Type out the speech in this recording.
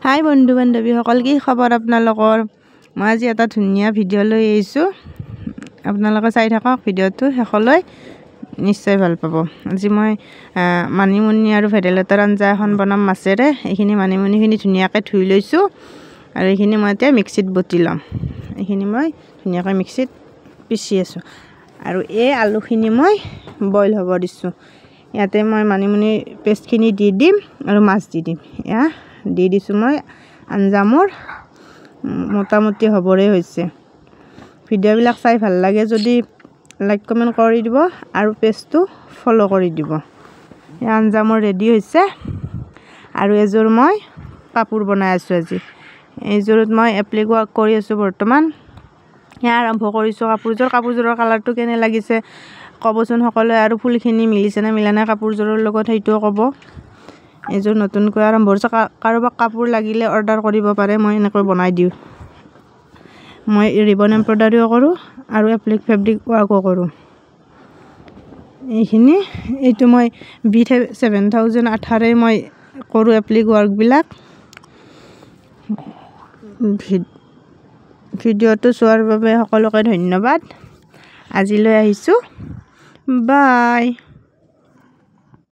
হাই বন্ধু বান্ধৱীসকল, কি খবৰ আপোনালোকৰ? মই আজি এটা ধুনীয়া ভিডিঅ' লৈ আহিছোঁ। আপোনালোকে চাই থাকক ভিডিঅ'টো শেষলৈ, নিশ্চয় ভাল পাব। আজি মই মানিমুনি আৰু ভেদাইলতাৰ আঞ্জা এখন বনাম মাছেৰে। এইখিনি মানিমুনিখিনি ধুনীয়াকৈ ধুই লৈছোঁ আৰু এইখিনি মই এতিয়া মিক্সিত বটি ল'ম। এইখিনি মই ধুনীয়াকৈ মিক্সিত পিচি আছোঁ আৰু এই আলুখিনি মই বইল হ'ব দিছোঁ। ইয়াতে মই মানিমুনি পেষ্টখিনি দি দিম আৰু মাছ দি দিম। এয়া দি দিছোঁ মই। আঞ্জা মোৰ মোটামুটি হ'বৰে হৈছে। ভিডিঅ'বিলাক চাই ভাল লাগে যদি লাইক কমেণ্ট কৰি দিব আৰু পেজটো ফ'ল' কৰি দিব। এই আঞ্জা মোৰ ৰেডি হৈছে আৰু এযোৰ মই কাপোৰ বনাই আছোঁ আজি। এইযোৰত মই এপ্লিক ৱৰ্ক কৰি আছোঁ বৰ্তমান। এয়া আৰম্ভ কৰিছোঁ কাপোৰযোৰৰ কালাৰটো কেনে লাগিছে ক'বচোন সকলোৱে, আৰু ফুলখিনি মিলিছেনে মিলা নাই কাপোৰযোৰৰ লগত সেইটোও ক'ব। এইযোৰ নতুনকৈ আৰম্ভ কৰিছোঁ। কাৰোবাক কাপোৰ লাগিলে অৰ্ডাৰ কৰিব পাৰে, মই এনেকৈ বনাই দিওঁ। মই ৰিবন এম্ব্ৰইডাৰীও কৰোঁ আৰু এপ্লিক ফেব্ৰিক ৱৰ্কো কৰোঁ। এইটো মই B7000 আঠাৰে মই কৰোঁ এপ্লিক ৱৰ্কবিলাক। ভিডিঅ'টো চোৱাৰ বাবে সকলোকে ধন্যবাদ। আজিলৈ আহিছোঁ, বাই।